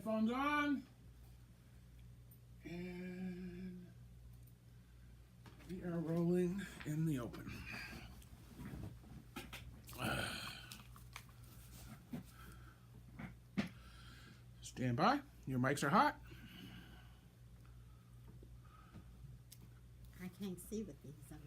Headphones on. And we are rolling in the open. Stand by. Your mics are hot. I can't see with these on.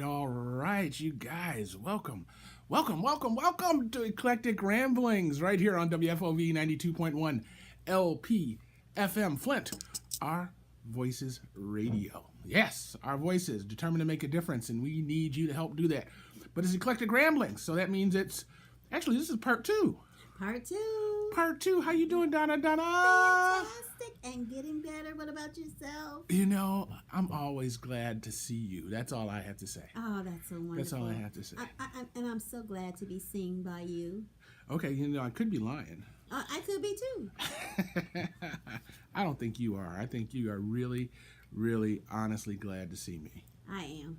All right, you guys. Welcome to Eclectic Ramblings right here on WFOV 92.1 lpfm Flint. Our Voices Radio. Yes, our voices determined to make a difference, and we need you to help do that. But it's Eclectic Ramblings, so that means it's... Actually, this is part two. Part two. Part two. How you doing, Donna? Fantastic and getting better. What about yourself? You know, I'm always glad to see you. That's all I have to say. Oh, that's so wonderful. That's all I have to say. And I'm so glad to be seen by you. Okay, you know, I could be lying. I could be too. I don't think you are. I think you are really, really honestly glad to see me. I am.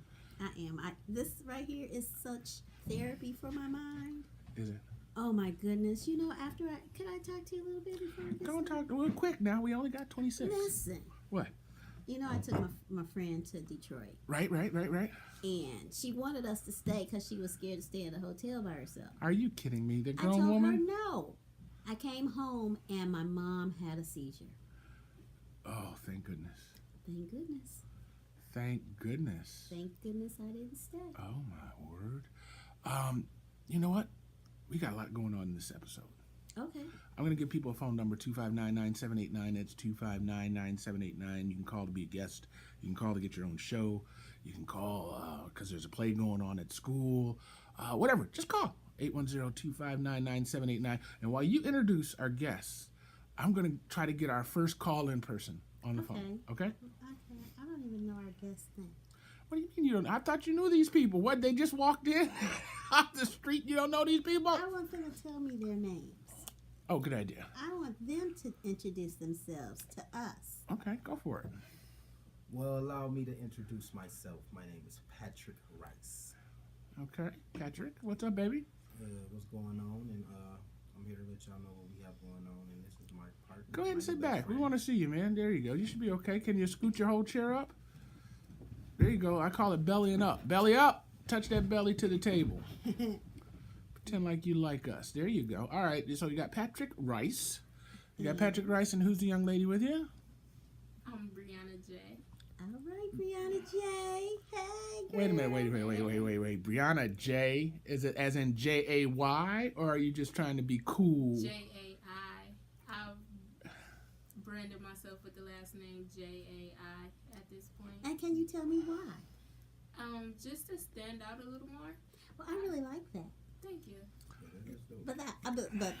This right here is such therapy for my mind. Is it? Oh my goodness. You know, can I talk to you a little bit before we get Don't started? talk real quick now. We only got 26. Listen. What? You know, I took my friend to Detroit. Right. And she wanted us to stay because she was scared to stay in a hotel by herself. Are you kidding me? The I grown told woman? her no. I came home and my mom had a seizure. Oh, thank goodness. Thank goodness. Thank goodness. Thank goodness I didn't stay. Oh, my word. You know what? We got a lot going on in this episode. Okay. I'm going to give people a phone number, 259-9789. That's 259-9789. You can call to be a guest. You can call to get your own show. You can call because there's a play going on at school. Whatever. Just call. 810-259-9789. And while you introduce our guests, I'm going to try to get our first call-in person on the phone. Okay? Okay. I don't even know our guest name. What do you mean you don't? I thought you knew these people. What, they just walked in off the street? You don't know these people? I want them to tell me their names. Oh, good idea. I want them to introduce themselves to us. Okay, go for it. Well, allow me to introduce myself. My name is Patrick Rice. Okay, Patrick, what's up, baby? What's going on? And I'm here to let y'all know what we have going on. And this is my partner. Go ahead and sit my best back. We friend. want to see you, man. There you go. You should be okay. Can you scoot your whole chair up? There you go. I call it bellying up. Belly up. Touch that belly to the table. Pretend like you like us. There you go. All right. So you got Patrick Rice. You got Patrick Rice, and who's the young lady with you? I'm Brianna J. All right, Brianna J. Hey, girl. Wait a minute. Wait. Brianna J. Is it as in J-A-Y, or are you just trying to be cool? J-A-I. I've branded myself with the last name J-A-I at this point. And can you tell me why? Just to stand out a little more. Well, I really like that. Thank you. But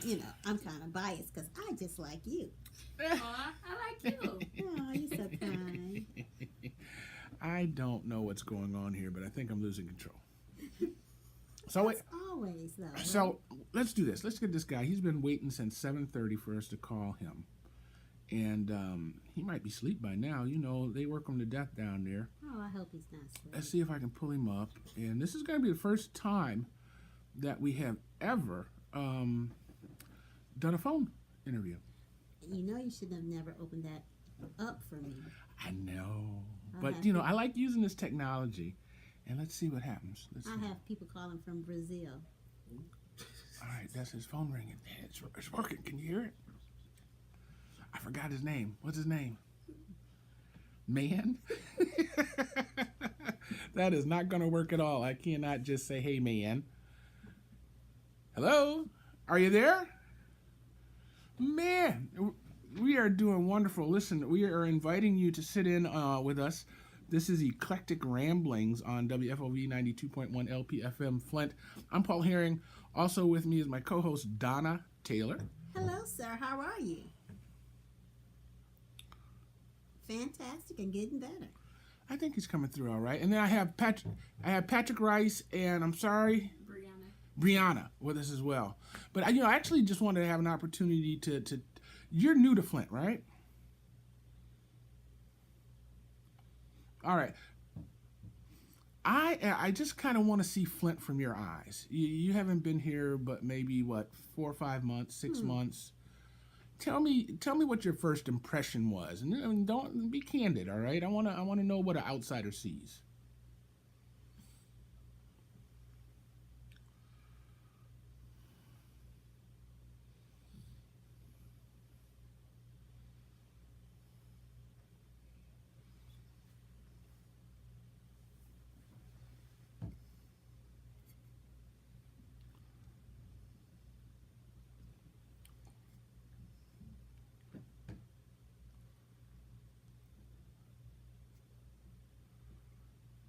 you know, I'm kind of biased because I just like you. Oh, I like you. Oh, you're so kind. I don't know what's going on here, but I think I'm losing control. So It's always though. Right? So let's do this. Let's get this guy. He's been waiting since 7:30 for us to call him, and he might be asleep by now. You know, they work him to death down there. Oh, I hope he's not asleep. Let's see if I can pull him up. And this is going to be the first time that we have ever done a phone interview. You know, you should have never opened that up for me. I know, I but have you know, I like using this technology. And let's see what happens. Let's see. I have people calling from Brazil. All right, that's his phone ringing. It's working. Can you hear it? I forgot his name. What's his name? Man? That is not going to work at all. I cannot just say, hey, man. Hello? Are you there? Man, we are doing wonderful. Listen, we are inviting you to sit in with us. This is Eclectic Ramblings on WFOV 92.1 lpfm Flint. I'm Paul Herring. Also with me is my co-host, Donna Taylor. Hello, sir. How are you? Fantastic and getting better. I think he's coming through all right. And then I have Patrick Rice, and I'm sorry, Brianna with us as well. But I actually just wanted to have an opportunity to you're new to Flint, right? All right. I just kind of want to see Flint from your eyes. You haven't been here, but maybe what 4 or 5 months, 6 months. Tell me what your first impression was, and don't be candid. All right. I wanna know what an outsider sees.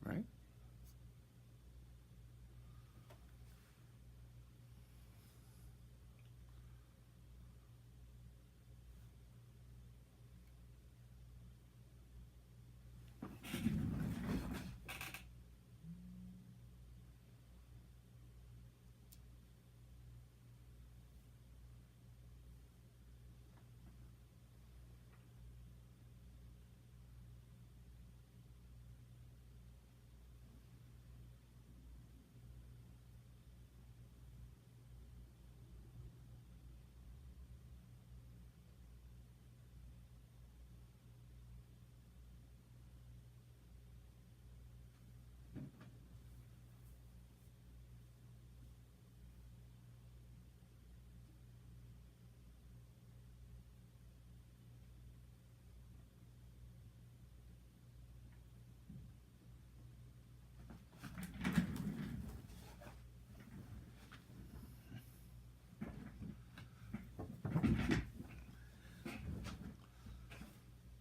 Right.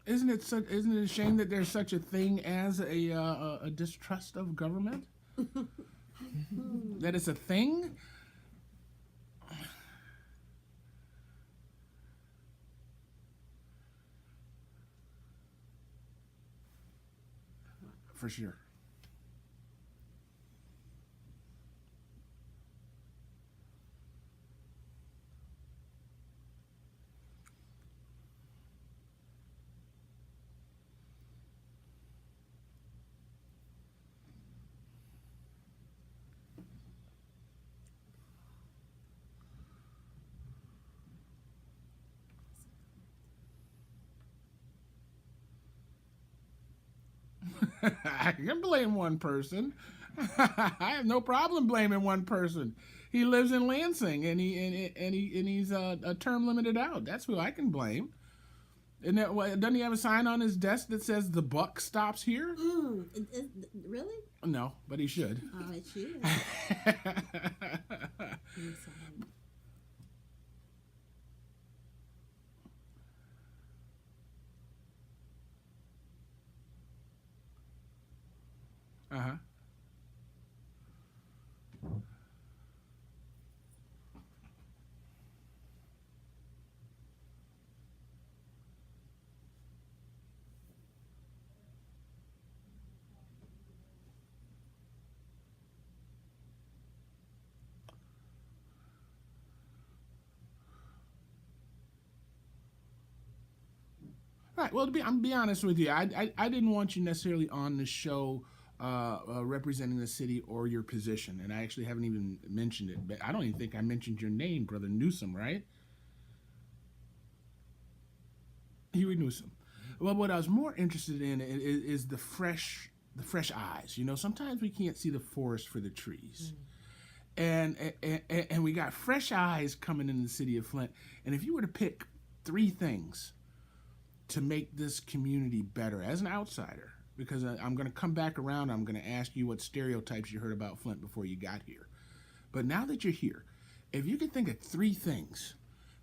Isn't it a shame that there's such a thing as a distrust of government? That it's a thing. For sure. I can blame one person. I have no problem blaming one person. He lives in Lansing, and he's a term limited out. That's who I can blame. And doesn't he have a sign on his desk that says "The buck stops here"? Really? No, but he should. Oh, it should. I'm sorry. Uh-huh. Right. Well, I'm be honest with you. I didn't want you necessarily on the show representing the city or your position, and I actually haven't even mentioned it. But I don't even think I mentioned your name, Brother Newsom. Right? Huey Newsom. Well, what I was more interested in is the fresh eyes. Sometimes we can't see the forest for the trees. And we got fresh eyes coming in the city of Flint. And if you were to pick three things to make this community better as an outsider, because I'm going to come back around, I'm going to ask you what stereotypes you heard about Flint before you got here. But now that you're here, if you could think of three things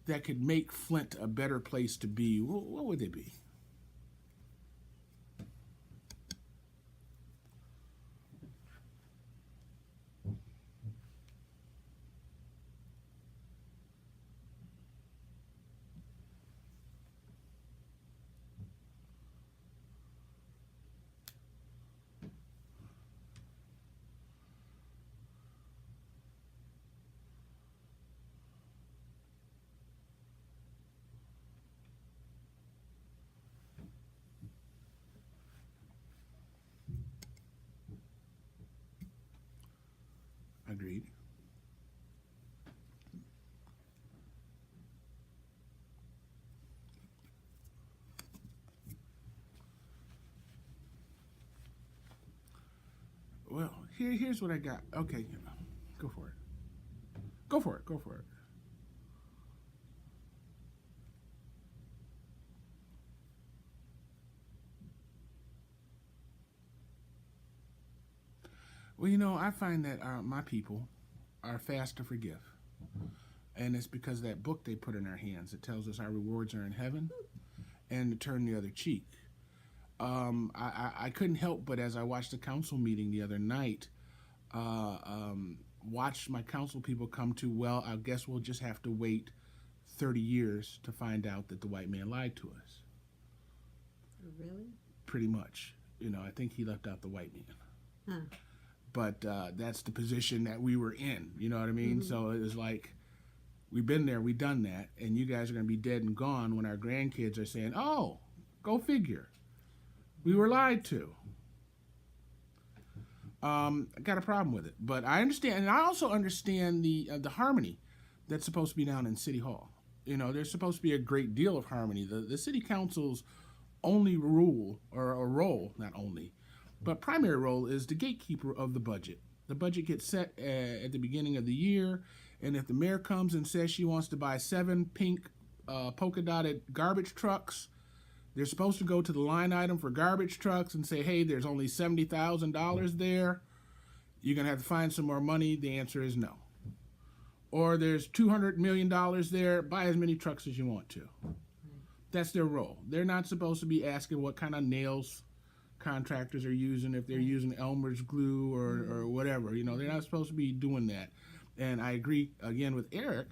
that could make Flint a better place to be, what would they be? Agreed. Well, here's what I got. Okay, go for it. Go for it. Go for it. Well, I find that my people are fast to forgive. And it's because of that book they put in our hands. It tells us our rewards are in heaven and to turn the other cheek. I couldn't help but, as I watched the council meeting the other night, watch my council people come to, well, I guess we'll just have to wait 30 years to find out that the white man lied to us. Really? Pretty much. I think he left out the white man. Huh. But that's the position that we were in. You know what I mean? So it was like, we've been there, we've done that, and you guys are going to be dead and gone when our grandkids are saying, oh, go figure. We were lied to. I got a problem with it. But I understand, and I also understand the harmony that's supposed to be down in City Hall. There's supposed to be a great deal of harmony. The city council's only rule, or role, not only, but primary role is the gatekeeper of the budget. The budget gets set at the beginning of the year, and if the mayor comes and says she wants to buy 7 pink polka-dotted garbage trucks, they're supposed to go to the line item for garbage trucks and say, hey, there's only $70,000 there. You're going to have to find some more money. The answer is no. Or there's $200 million there. Buy as many trucks as you want to. That's their role. They're not supposed to be asking what kind of nails contractors are using, if they're using Elmer's glue or whatever. They're not supposed to be doing that. And I agree, again, with Eric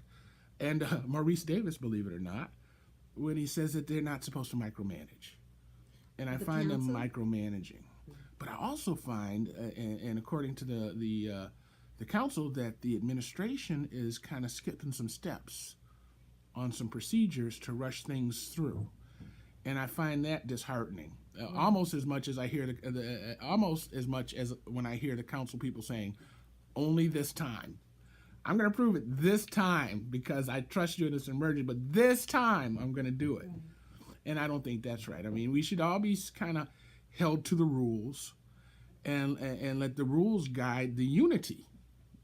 and Maurice Davis, believe it or not, when he says that they're not supposed to micromanage. And I find them micromanaging. But I also find, and according to the council, that the administration is kind of skipping some steps on some procedures to rush things through. And I find that disheartening. Almost as much as I hear almost as much as when I hear the council people saying, only this time. I'm going to prove it this time because I trust you in this emergency, but this time I'm going to do it. And I don't think that's right. I mean, we should all be kind of held to the rules and let the rules guide the unity.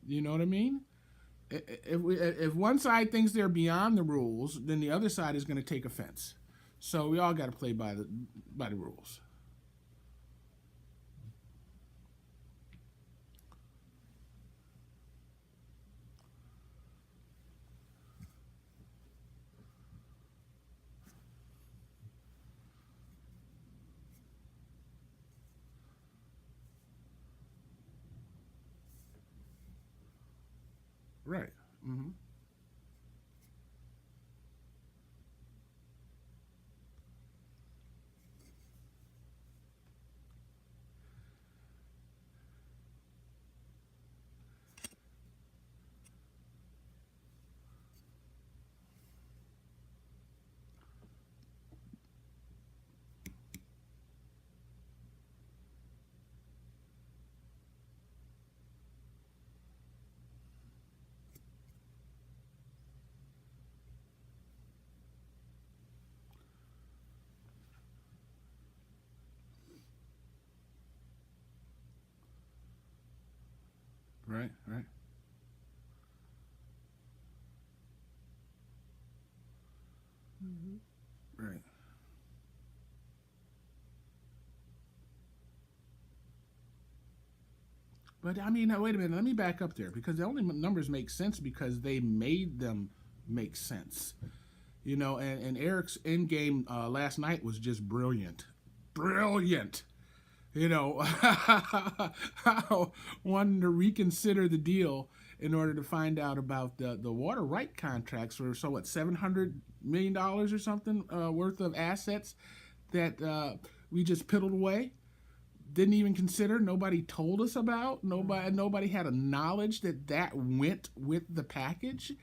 You know what I mean? If one side thinks they're beyond the rules, then the other side is going to take offense. So we all got to play by the rules. Right. Mm-hmm. Right, right. Right. But I mean, now, wait a minute. Let me back up there because the only numbers make sense because they made them make sense. And Eric's end game last night was just brilliant. Brilliant. Wanting to reconsider the deal in order to find out about the water right contracts for $700 million or something worth of assets that we just piddled away. Didn't even consider. Nobody told us about. Nobody had a knowledge that went with the package.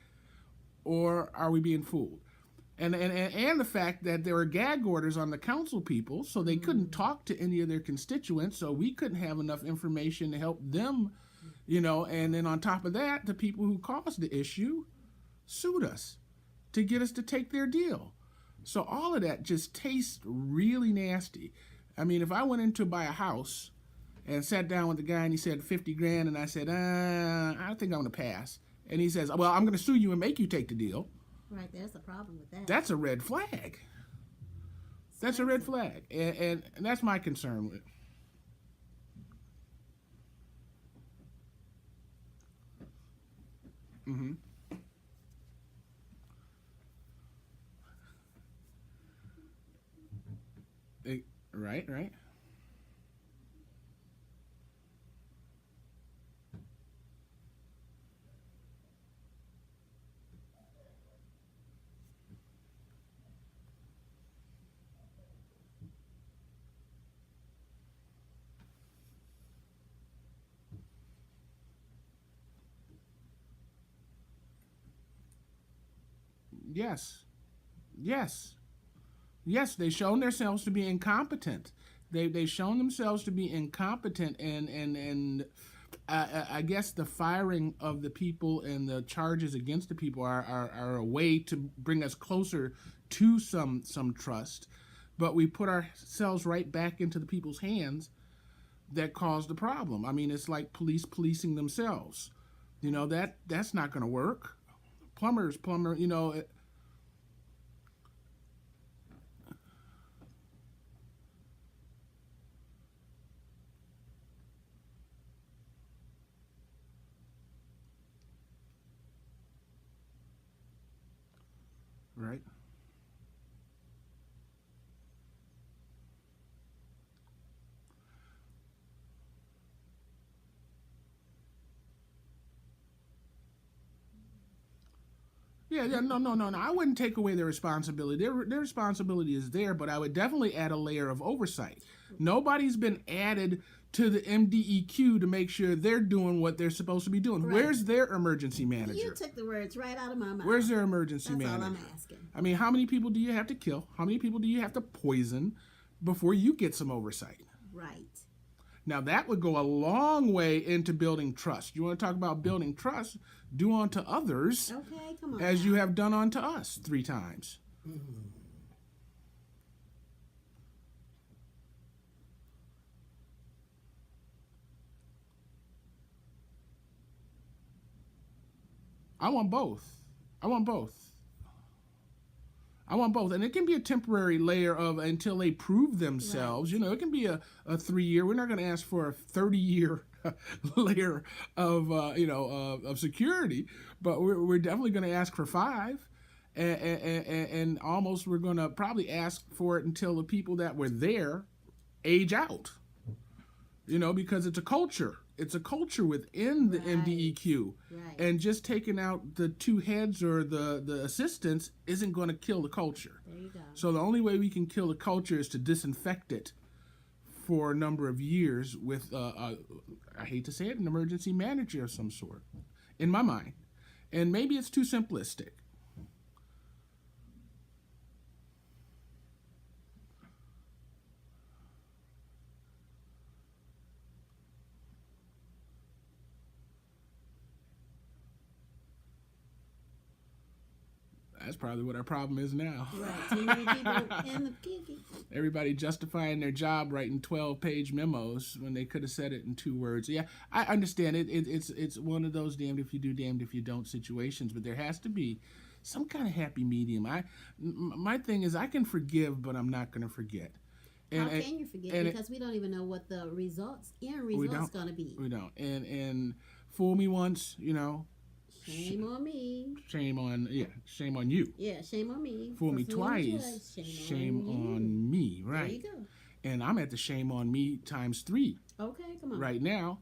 Or are we being fooled? And the fact that there were gag orders on the council people, so they couldn't talk to any of their constituents, so we couldn't have enough information to help them And then on top of that, the people who caused the issue sued us to get us to take their deal. So all of that just tastes really nasty. I mean, if I went in to buy a house and sat down with the guy and he said 50 grand and I said, I think I'm going to pass. And he says, well, I'm going to sue you and make you take the deal. Right, there's a problem with that. That's a red flag. That's a red flag. And that's my concern with it. Mm-hmm. Right. Yes, they've shown themselves to be incompetent. They've shown themselves to be incompetent, and I guess the firing of the people and the charges against the people are a way to bring us closer to some trust. But we put ourselves right back into the people's hands that caused the problem. I mean, it's like police policing themselves. That's not going to work. Plumber. Right. Yeah, no. I wouldn't take away their responsibility. Their responsibility is there, but I would definitely add a layer of oversight. Nobody's been added to the MDEQ to make sure they're doing what they're supposed to be doing. Right. Where's their emergency manager? You took the words right out of my mouth. Where's their emergency manager? That's all I'm asking. I mean, how many people do you have to kill? How many people do you have to poison before you get some oversight? Right. Now, that would go a long way into building trust. You want to talk about building trust? Do unto others Okay, come on. as now. you have done unto us 3 times. I want both. And it can be a temporary layer of until they prove themselves. Right. It can be a 3-year. We're not going to ask for a 30-year layer of security, but we're definitely going to ask for 5. And almost we're going to probably ask for it until the people that were there age out. Because it's a culture. It's a culture within the MDEQ. Right. And just taking out the 2 heads or the assistants isn't going to kill the culture. There you go. So the only way we can kill the culture is to disinfect it for a number of years with, I hate to say it, an emergency manager of some sort, in my mind. And maybe it's too simplistic. That's probably what our problem is now. Right. Too many people in the kiki. Everybody justifying their job writing 12-page memos when they could have said it in 2 words. Yeah, I understand it. It's one of those damned if you do, damned if you don't situations. But there has to be some kind of happy medium. My thing is I can forgive, but I'm not going to forget. How can you forget? Because we don't even know what the end result's going to be. We don't. And fool me once, Shame on me. Shame on you. Yeah, shame on me. Fool me twice. Shame on me. Right. There you go. And I'm at the shame on me times 3. Okay, come on. Right now.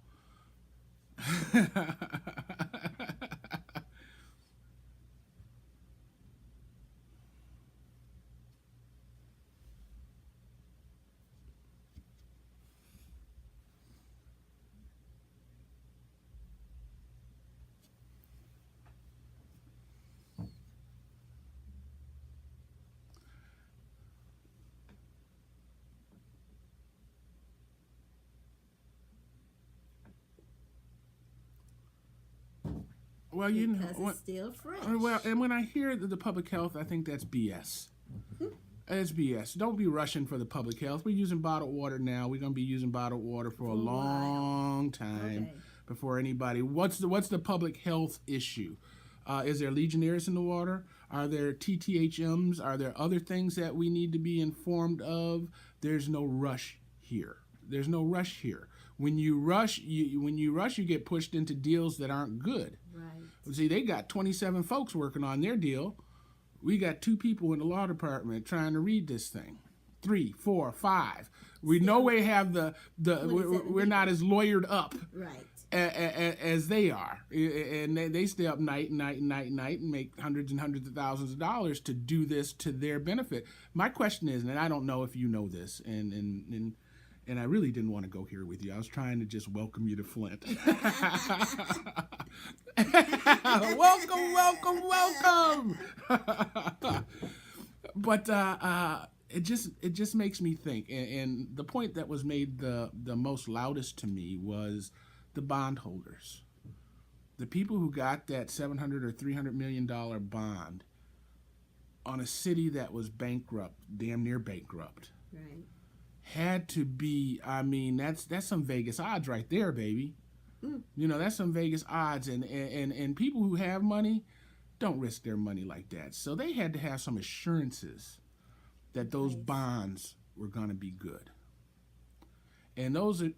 Well, you know, because it's still fresh. well, and when I hear the public health, I think that's BS. It's BS. Don't be rushing for the public health. We're using bottled water now. We're gonna be using bottled water for a long time before anybody. What's the public health issue? Is there Legionnaires in the water? Are there TTHMs? Are there other things that we need to be informed of? There's no rush here. There's no rush here. When you rush, you get pushed into deals that aren't good. Right. See, they got 27 folks working on their deal. We got 2 people in the law department trying to read this thing. 3, 4, 5. We no way have we're not as lawyered up Right. as they are, and they stay up night and make hundreds and hundreds of thousands of dollars to do this to their benefit. My question is, and I don't know if you know this, and I really didn't want to go here with you. I was trying to just welcome you to Flint. welcome. But it just makes me think, and the point that was made the most loudest to me was the bondholders, the people who got that $700 or $300 million bond on a city that was bankrupt, damn near bankrupt. Right. Had to be, I mean, that's some Vegas odds right there, baby. You know, that's some Vegas odds, and people who have money don't risk their money like that. So they had to have some assurances that those bonds were going to be good. And those are,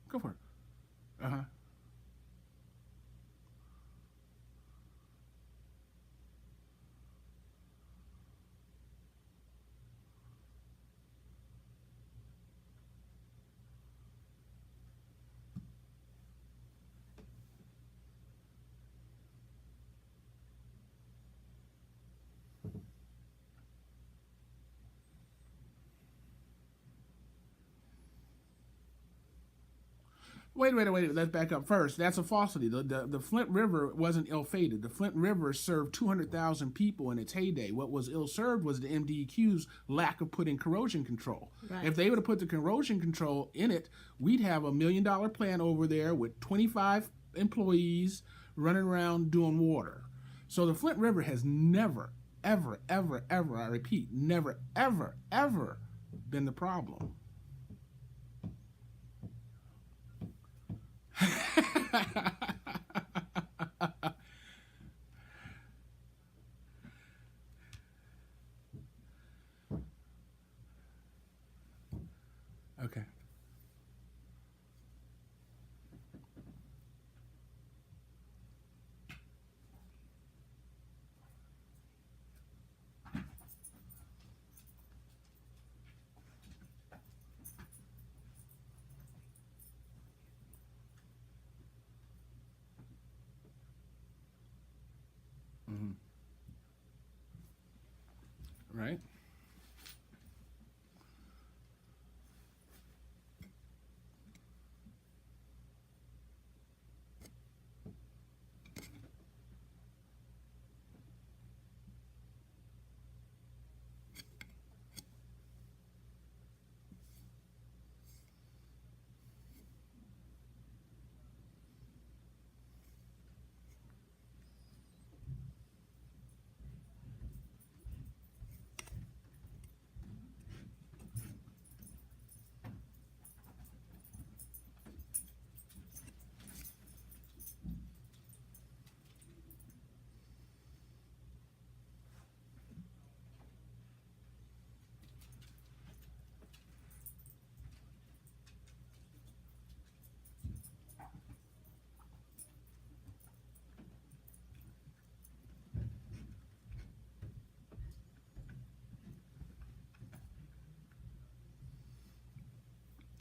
go for it. Wait. Let's back up first. That's a falsity. The Flint River wasn't ill-fated. The Flint River served 200,000 people in its heyday. What was ill-served was the MDEQ's lack of putting corrosion control. Right. If they would have put the corrosion control in it, we'd have $1 million plant over there with 25 employees running around doing water. So the Flint River has never, ever, I repeat, never, ever been the problem. Okay. Right?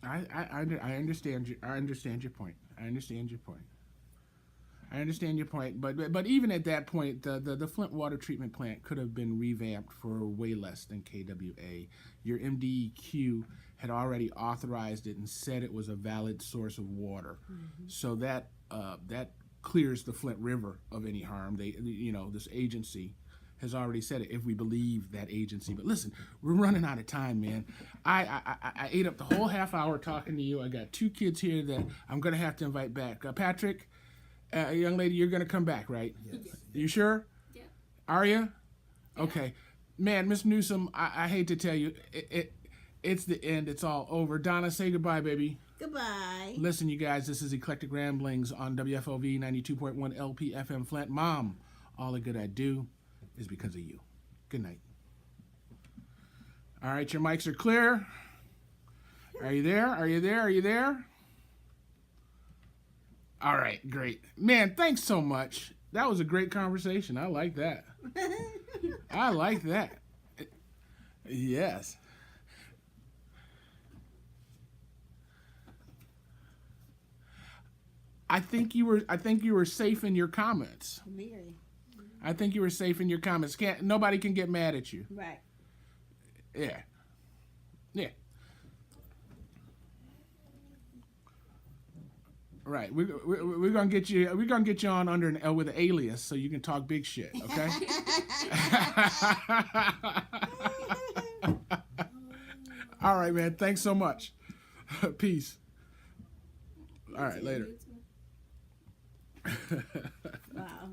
I understand you. I understand your point. But even at that point, the Flint water treatment plant could have been revamped for way less than KWA. Your MDEQ had already authorized it and said it was a valid source of water, so that clears the Flint River of any harm. This agency has already said it, if we believe that agency. But listen, we're running out of time, man. I ate up the whole half hour talking to you. I got 2 kids here that I'm going to have to invite back. Patrick, young lady, you're going to come back, right? Yes. You sure? Yeah. Are you? Okay. Man, Miss Newsom, I hate to tell you, it's the end. It's all over. Donna, say goodbye, baby. Goodbye. Listen, you guys, this is Eclectic Ramblings on WFOV 92.1 lpfm Flint. Mom, all the good I do is because of you. Good night. All right, your mics are clear. Are you there? Are you there? Are you there? All right, great. Man, thanks so much. That was a great conversation. I like that. I like that. Yes. I think you were safe in your comments. Very. I think you were safe in your comments. Nobody can get mad at you. Right. Yeah. Yeah. Right. We're gonna get you. We're gonna get you on under with an alias so you can talk big shit. Okay. All right, man. Thanks so much. Peace. All right. Later. Wow.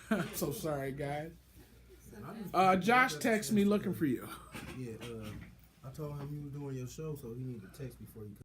I'm so sorry, guys. Josh texted me looking for you. Yeah, I told him you were doing your show, so he needed to text before you